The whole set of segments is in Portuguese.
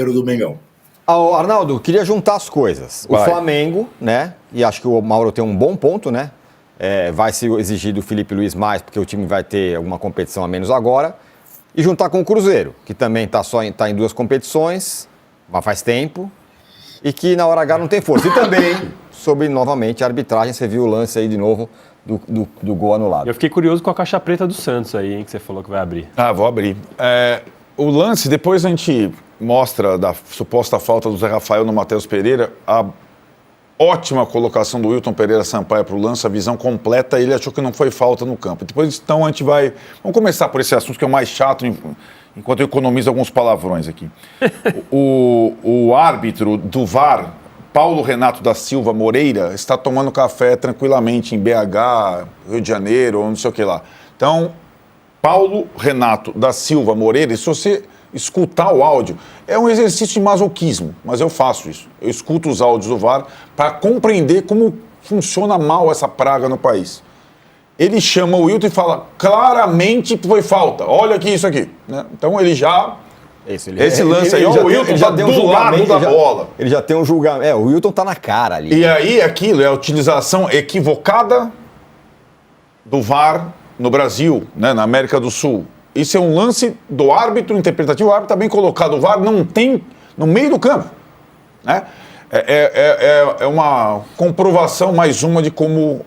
do Mengão. Arnaldo, queria juntar as coisas. O Flamengo, né? E acho que o Mauro tem um bom ponto, né? Vai se exigir do Felipe Luiz mais, porque o time vai ter alguma competição a menos agora. E juntar com o Cruzeiro, que também está em 2 competições, mas faz tempo, e que na hora H não tem força. E também sobre, novamente, a arbitragem. Você viu o lance aí de novo do gol anulado. Eu fiquei curioso com a caixa preta do Santos aí, hein, que você falou que vai abrir. Vou abrir. O lance, depois a gente mostra da suposta falta do Zé Rafael no Matheus Pereira, a ótima colocação do Wilton Pereira Sampaio para o lance, a visão completa, ele achou que não foi falta no campo. Depois, então, a gente vai... Vamos começar por esse assunto que é o mais chato, enquanto eu economizo alguns palavrões aqui. O árbitro do VAR, Paulo Renato da Silva Moreira, está tomando café tranquilamente em BH, Rio de Janeiro, ou não sei o que lá. Então, Paulo Renato da Silva Moreira, e se você escutar o áudio, é um exercício de masoquismo, mas eu faço isso. Eu escuto os áudios do VAR para compreender como funciona mal essa praga no país. Ele chama o Wilton e fala, claramente foi falta, olha aqui isso aqui. Né? Então ele já... Esse lance aí, o Wilton já deu do lado da bola. Ele já tem um julgamento. O Wilton tá na cara ali. E aí aquilo é a utilização equivocada do VAR no Brasil, né, na América do Sul. Isso é um lance do árbitro interpretativo. O árbitro está bem colocado. O VAR não tem no meio do campo. Né? É uma comprovação, mais uma, de como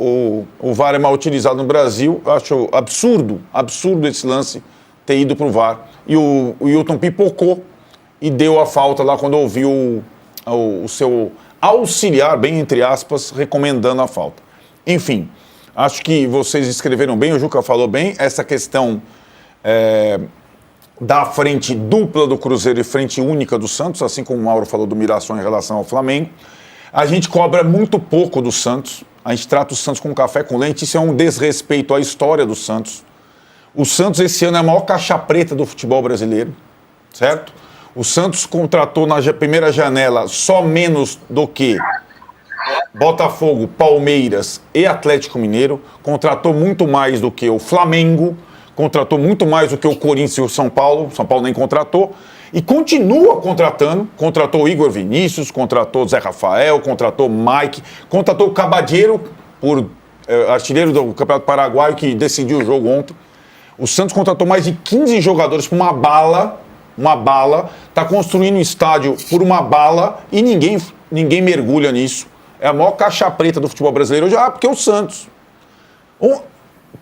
o VAR é mal utilizado no Brasil. Eu acho absurdo esse lance ter ido para o VAR. E o Wilton pipocou e deu a falta lá quando ouviu o seu auxiliar, bem entre aspas, recomendando a falta. Enfim, acho que vocês escreveram bem, o Juca falou bem, essa questão da frente dupla do Cruzeiro e frente única do Santos, assim como o Mauro falou do Mirassol em relação ao Flamengo. A gente cobra muito pouco do Santos, a gente trata o Santos com café com leite, isso é um desrespeito à história do Santos. O Santos esse ano é a maior caixa preta do futebol brasileiro, certo? O Santos contratou na primeira janela só menos do que Botafogo, Palmeiras e Atlético Mineiro, contratou muito mais do que o Flamengo, contratou muito mais do que o Corinthians e o São Paulo nem contratou, e continua contratando, contratou o Igor Vinícius, contratou o Zé Rafael, contratou o Mike, contratou o Cabadeiro, artilheiro do Campeonato Paraguaio, que decidiu o jogo ontem. O Santos contratou mais de 15 jogadores por uma bala, está construindo um estádio por uma bala e ninguém mergulha nisso. É a maior caixa preta do futebol brasileiro hoje, porque é o Santos.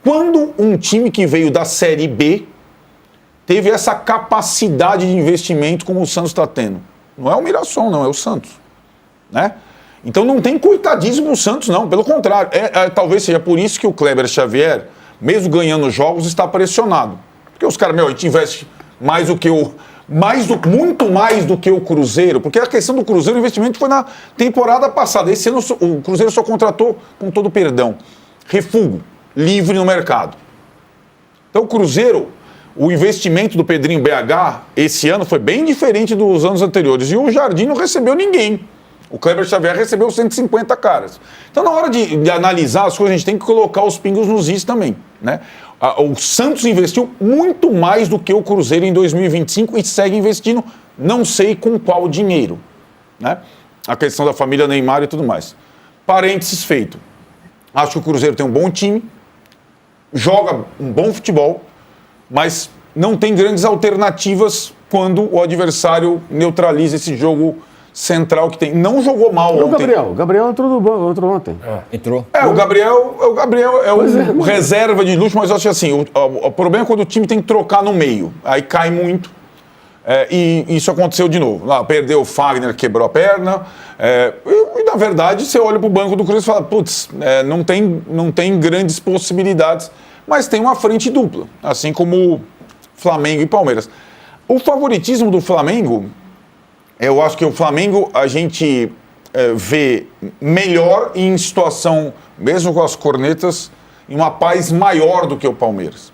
Quando um time que veio da Série B teve essa capacidade de investimento como o Santos está tendo? Não é o Mirassol, não, é o Santos. Né? Então não tem coitadismo no Santos, não. Pelo contrário, talvez seja por isso que o Kleber Xavier, mesmo ganhando jogos, está pressionado. Porque os caras, a gente investe mais do que muito mais do que o Cruzeiro, porque a questão do Cruzeiro, o investimento foi na temporada passada. Esse ano o Cruzeiro só contratou, com todo perdão, refúgio, livre no mercado. Então o Cruzeiro, o investimento do Pedrinho BH esse ano foi bem diferente dos anos anteriores. E o Jardim não recebeu ninguém. O Kleber Xavier recebeu 150 caras. Então, na hora de analisar as coisas, a gente tem que colocar os pingos nos is também. Né? O Santos investiu muito mais do que o Cruzeiro em 2025 e segue investindo, não sei com qual dinheiro. Né? A questão da família Neymar e tudo mais. Parênteses feito. Acho que o Cruzeiro tem um bom time, joga um bom futebol, mas não tem grandes alternativas quando o adversário neutraliza esse jogo central que tem. Não jogou mal ontem. O Gabriel entrou no banco, entrou ontem. Entrou. O Gabriel é um reserva de luxo, mas eu acho assim, o problema é quando o time tem que trocar no meio. Aí cai muito. E isso aconteceu de novo. Lá, perdeu o Fagner, quebrou a perna. E na verdade, você olha para o banco do Cruzeiro e fala, putz, não tem grandes possibilidades, mas tem uma frente dupla, assim como Flamengo e Palmeiras. O favoritismo do Flamengo, eu acho que o Flamengo a gente vê melhor em situação, mesmo com as cornetas, em uma paz maior do que o Palmeiras.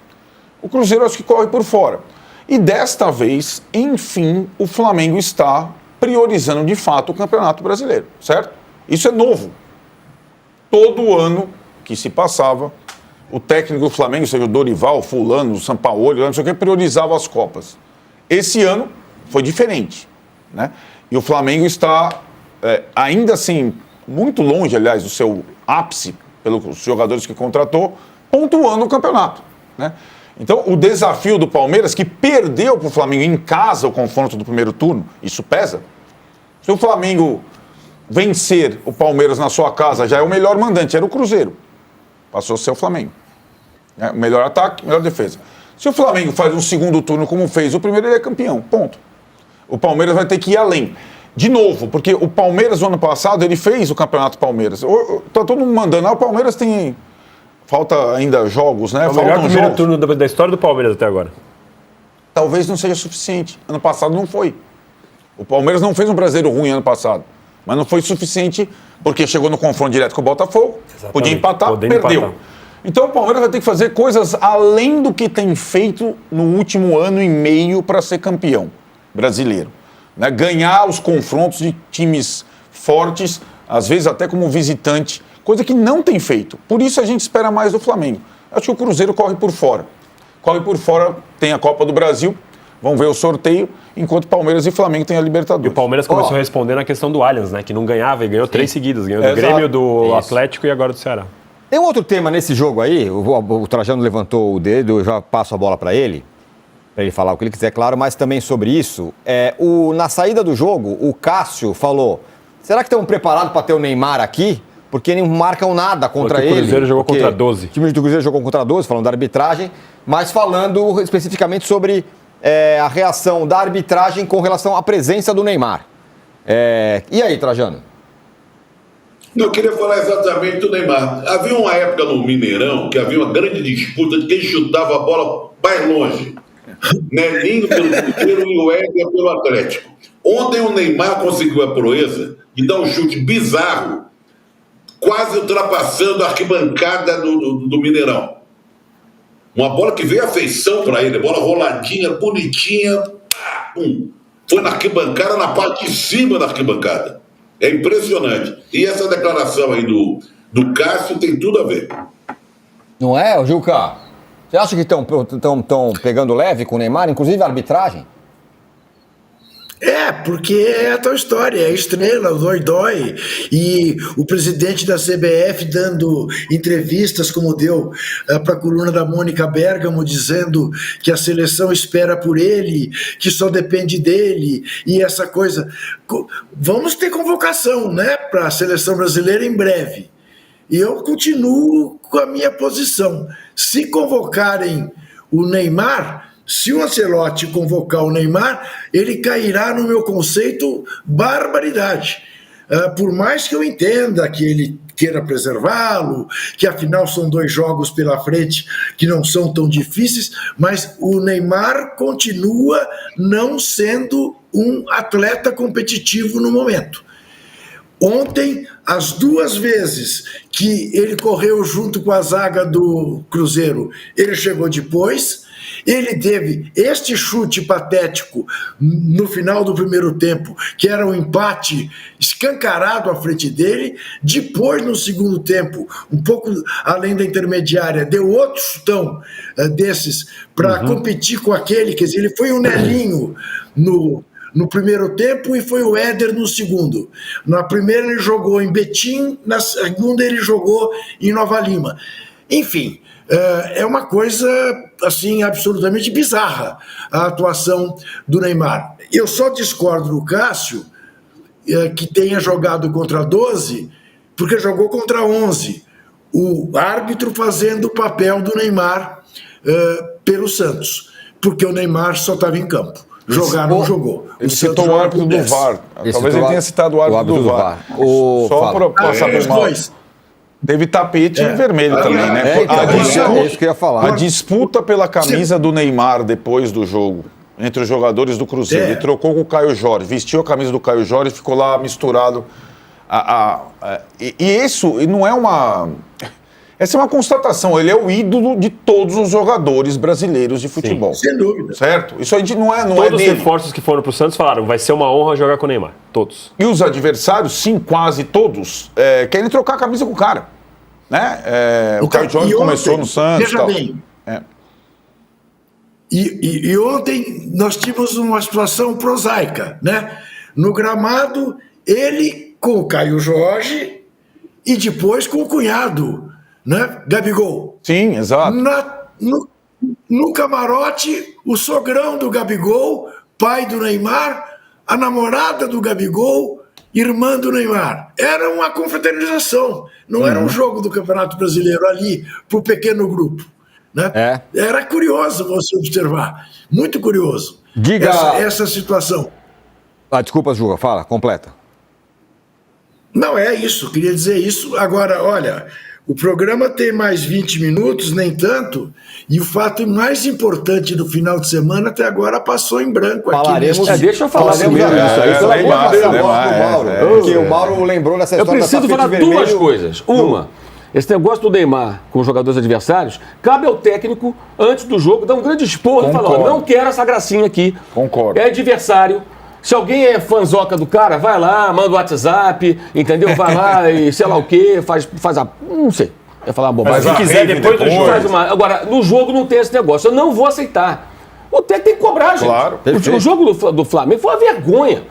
O Cruzeiro acho que corre por fora. E desta vez, enfim, o Flamengo está priorizando de fato o Campeonato Brasileiro, certo? Isso é novo. Todo ano que se passava, o técnico do Flamengo, seja o Dorival, o Fulano, o Sampaoli, não sei o que, priorizava as Copas. Esse ano foi diferente. né? E o Flamengo está, ainda assim, muito longe, aliás, do seu ápice, pelos jogadores que contratou, pontuando o campeonato, né? Então, o desafio do Palmeiras, que perdeu para o Flamengo em casa o confronto do primeiro turno, isso pesa. Se o Flamengo vencer o Palmeiras na sua casa, já é o melhor mandante, era o Cruzeiro. Passou a ser o Flamengo. Melhor ataque, melhor defesa. Se o Flamengo faz um segundo turno como fez o primeiro, ele é campeão, ponto. O Palmeiras vai ter que ir além. De novo, porque o Palmeiras, no ano passado, ele fez o Campeonato Palmeiras. Tá todo mundo mandando, o Palmeiras tem... Falta ainda jogos, né? É o melhor primeiro turno da história do Palmeiras até agora. Talvez não seja suficiente. Ano passado não foi. O Palmeiras não fez um brasileiro ruim ano passado. Mas não foi suficiente porque chegou no confronto direto com o Botafogo. Exatamente. Podia empatar, perdeu. Então o Palmeiras vai ter que fazer coisas além do que tem feito no último ano e meio para ser campeão brasileiro. Né? Ganhar os confrontos de times fortes, às vezes até como visitante, coisa que não tem feito. Por isso a gente espera mais do Flamengo. Acho que o Cruzeiro corre por fora. Corre por fora, tem a Copa do Brasil, vão ver o sorteio, enquanto Palmeiras e Flamengo têm a Libertadores. E o Palmeiras começou a responder na questão do Allianz, né? Que não ganhava e ganhou 3 seguidas. Ganhou do Grêmio, do Atlético e agora do Ceará. Tem um outro tema nesse jogo aí, o Trajano levantou o dedo, eu já passo a bola para ele falar o que ele quiser, claro, mas também sobre isso. Na saída do jogo, o Cássio falou, será que estão preparados para ter o Neymar aqui? Porque não marcam nada contra ele. O Cruzeiro jogou contra 12. O time do Cruzeiro jogou contra 12, falando da arbitragem, mas falando especificamente sobre a reação da arbitragem com relação à presença do Neymar. E aí, Trajano? Eu queria falar exatamente do Neymar. Havia uma época no Mineirão que havia uma grande disputa de quem chutava a bola mais longe. Nelinho pelo Cruzeiro e o Éder pelo Atlético. Ontem o Neymar conseguiu a proeza de dar um chute bizarro, quase ultrapassando a arquibancada do Mineirão. Uma bola que veio a feição para ele, bola roladinha, bonitinha, pum. Foi na arquibancada, na parte de cima da arquibancada. É impressionante. E essa declaração aí do Cássio tem tudo a ver. Não é, Gilca? Você acha que estão pegando leve com o Neymar, inclusive a arbitragem? Porque é a tal história, é a estrela, o dói-dói, e o presidente da CBF dando entrevistas como deu para a coluna da Mônica Bergamo, dizendo que a seleção espera por ele, que só depende dele, e essa coisa. Vamos ter convocação, né, para a seleção brasileira em breve. E eu continuo com a minha posição. Se convocarem o Neymar... Se o Ancelotti convocar o Neymar, ele cairá no meu conceito barbaridade. Por mais que eu entenda que ele queira preservá-lo, que afinal são 2 jogos pela frente que não são tão difíceis, mas o Neymar continua não sendo um atleta competitivo no momento. Ontem, as 2 vezes que ele correu junto com a zaga do Cruzeiro, ele chegou depois. Ele teve este chute patético no final do primeiro tempo, que era um empate escancarado à frente dele. Depois, no segundo tempo, um pouco além da intermediária, deu outro chutão desses para competir com aquele. Quer dizer, ele foi o Nelinho no primeiro tempo e foi o Éder no segundo. Na primeira ele jogou em Betim, na segunda ele jogou em Nova Lima. Enfim... É uma coisa assim absolutamente bizarra a atuação do Neymar. Eu só discordo do Cássio que tenha jogado contra 12, porque jogou contra 11. O árbitro fazendo o papel do Neymar pelo Santos, porque o Neymar só estava em campo. Jogar não jogou. Ele citou o árbitro do VAR. Talvez ele tenha citado o árbitro do VAR. Só para passar por mal. Teve tapete vermelho também, né? É isso que eu ia falar. A disputa pela camisa do Neymar depois do jogo, entre os jogadores do Cruzeiro, ele trocou com o Caio Jorge, vestiu a camisa do Caio Jorge e ficou lá misturado. E isso não é uma... Essa é uma constatação, ele é o ídolo de todos os jogadores brasileiros de futebol. Sem dúvida. Certo? Isso a gente não é Todos dele. os reforços que foram pro Santos falaram, vai ser uma honra jogar com o Neymar. Todos. E os adversários, sim, quase todos, querem trocar a camisa com o cara. Né? O Caio Jorge começou no Santos. Veja bem. E ontem nós tivemos uma situação prosaica, né? no gramado, ele com o Caio Jorge e depois com o cunhado, né? Gabigol. Sim, exato. No camarote, o sogrão do Gabigol, pai do Neymar, a namorada do Gabigol, irmã do Neymar. Era uma confraternização, não era um jogo do Campeonato Brasileiro ali para o pequeno grupo. Né? Era curioso você observar, muito curioso. Diga essa situação. Desculpa, Juga, fala, completa. Não, é isso, queria dizer isso. Agora, olha, o programa tem mais 20 minutos, nem tanto, e o fato mais importante do final de semana até agora passou em branco aqui. Deixa eu falar primeiro isso aí. Porque o Mauro lembrou dessa história. Eu preciso falar duas coisas. Uma, esse negócio do Neymar com os jogadores adversários, cabe ao técnico, antes do jogo, dar um grande esporro e falar, não quero essa gracinha aqui. Concordo. É adversário. Se alguém é fãzoca do cara, vai lá, manda o WhatsApp, entendeu? Vai lá e sei lá o quê, faz a... Não sei. É falar uma bobagem. Mas se quiser, depois do jogo. Agora, no jogo não tem esse negócio. Eu não vou aceitar. O técnico tem que cobrar, gente. Claro. O jogo do Flamengo foi uma vergonha.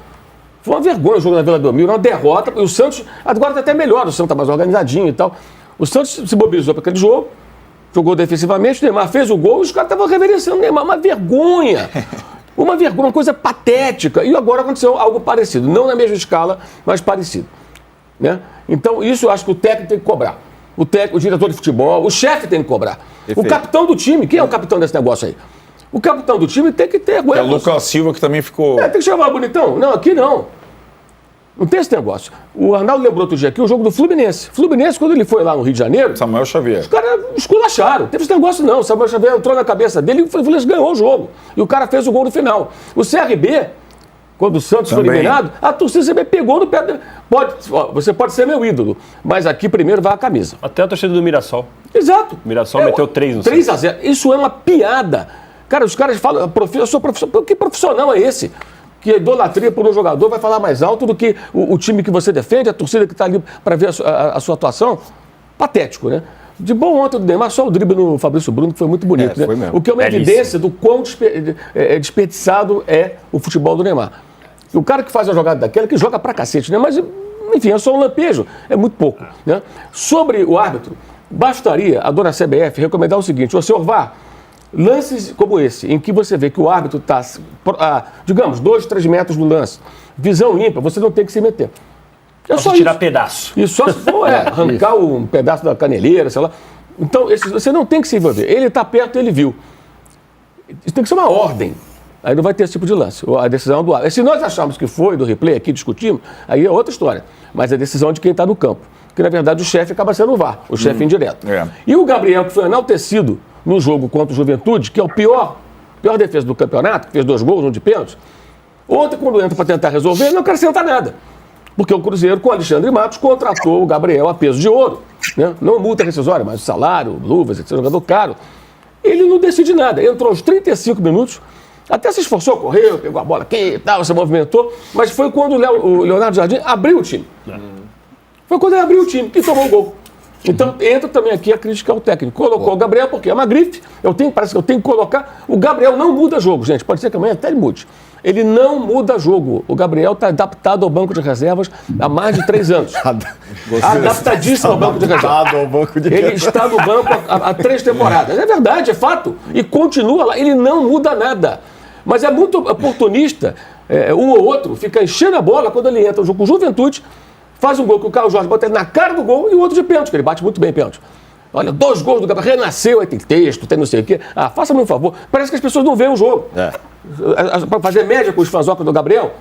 Foi uma vergonha o jogo na Vila Belmiro, uma derrota. E o Santos, agora está até melhor, o Santos está mais organizadinho e tal. O Santos se mobilizou para aquele jogo, jogou defensivamente, o Neymar fez o gol e os caras estavam reverenciando o Neymar. Uma vergonha. Uma vergonha, uma coisa patética. E agora aconteceu algo parecido. Não na mesma escala, mas parecido. Né? Então, isso eu acho que o técnico tem que cobrar. O diretor de futebol, o chefe tem que cobrar. Perfeito. O capitão do time, quem é o capitão desse negócio aí? O capitão do time tem que ter... É o Lucas Silva que também ficou... tem que chamar bonitão. Não, aqui não. Não tem esse negócio. O Arnaldo lembrou outro dia aqui o jogo do Fluminense. Fluminense, quando ele foi lá no Rio de Janeiro... Samuel Xavier. Os caras esculacharam. Não teve esse negócio, não. O Samuel Xavier entrou na cabeça dele e o Fluminense ganhou o jogo. E o cara fez o gol no final. O CRB, quando o Santos foi eliminado, a torcida CRB pegou no pé... Você pode ser meu ídolo, mas aqui primeiro vai a camisa. Até a torcida do Mirassol. Exato. O Mirassol meteu 3 no 3-0. Isso é uma piada. Cara, os caras falam, eu sou profissional. Que profissional é esse? Que a idolatria por um jogador vai falar mais alto do que o time que você defende, a torcida que está ali para ver a sua atuação. Patético, né? De bom ontem do Neymar, só o drible no Fabrício Bruno, que foi muito bonito. Né? Foi mesmo. O que é uma evidência do quão desperdiçado é o futebol do Neymar. E o cara que faz a jogada daquela, que joga pra cacete, né? Mas, enfim, é só um lampejo, é muito pouco. Né? Sobre o árbitro, bastaria a dona CBF recomendar o seguinte: o senhor VAR, lances como esse, em que você vê que o árbitro está, digamos, 2, 3 metros do lance, visão ímpar, você não tem que se meter. É só tirar pedaço. E só se for arrancar um pedaço da caneleira, sei lá. Então, você não tem que se envolver. Ele está perto, ele viu. Isso tem que ser uma ordem. Aí não vai ter esse tipo de lance. A decisão é do árbitro. Se nós acharmos que foi do replay, aqui discutimos, aí é outra história. Mas a decisão é de quem está no campo. Porque, na verdade, o chefe acaba sendo o VAR, o chefe indireto. E o Gabriel, que foi enaltecido no jogo contra o Juventude, que é o pior defesa do campeonato, que fez 2 gols, 1 de pênalti, ontem, quando entra para tentar resolver, ele não acrescenta nada. Porque o Cruzeiro, com o Alexandre Matos, contratou o Gabriel a peso de ouro. Né? Não multa rescisória, mas salário, luvas, etc. Jogador caro. Ele não decide nada. Entrou aos 35 minutos, até se esforçou, correu, pegou a bola aqui e tal, se movimentou, mas foi quando o Leonardo Jardim abriu o time. Foi quando ele abriu o time e tomou o gol. Então entra também aqui a crítica ao técnico. Colocou o Gabriel porque é uma grife, parece que eu tenho que colocar. O Gabriel não muda jogo, gente. Pode ser que amanhã até ele mude. Ele não muda jogo. O Gabriel está adaptado ao banco de reservas há mais de 3 anos. Adaptadíssimo ao banco de reservas. Ele está no banco há 3 temporadas. É verdade, é fato. E continua lá. Ele não muda nada. Mas é muito oportunista. Um ou outro fica enchendo a bola quando ele entra no jogo com Juventude, faz um gol que o Carlos Jorge bota ele na cara do gol e o outro de pênalti, que ele bate muito bem pênalti. Olha, 2 gols do Gabriel, renasceu, aí tem texto, tem não sei o quê. Faça-me um favor. Parece que as pessoas não veem o jogo. Para fazer média com os fãzocas do Gabriel,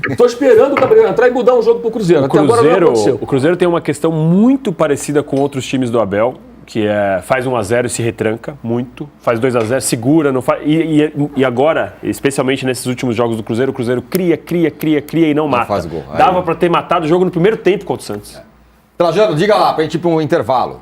estou esperando o Gabriel entrar e mudar um jogo para o Cruzeiro. Até agora não aconteceu. O Cruzeiro tem uma questão muito parecida com outros times do Abel, que faz 1-0 e se retranca muito, faz 2-0, segura, não faz, e agora, especialmente nesses últimos jogos do Cruzeiro, o Cruzeiro cria e não mata. Faz gol. Dava para ter matado o jogo no primeiro tempo contra o Santos. Trajano, diga lá, pra gente ir para um intervalo.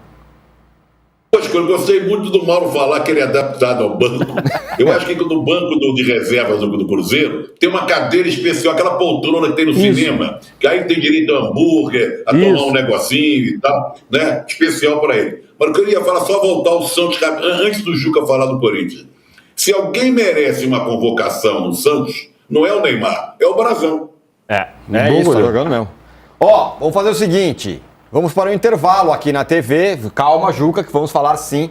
Eu gostei muito do Mauro falar que ele é adaptado ao banco. Eu acho que no banco de reservas do Cruzeiro tem uma cadeira especial, aquela poltrona que tem no cinema, que aí tem direito a hambúrguer, a tomar um negocinho e tal, né? Especial para ele. Mas eu queria falar, só voltar ao Santos, antes do Juca falar do Corinthians. Se alguém merece uma convocação no Santos, não é o Neymar, é o Brazão. É isso, tá jogando mesmo. Ó, vamos fazer o seguinte. Vamos para o intervalo aqui na TV. Calma, Juca, que vamos falar sim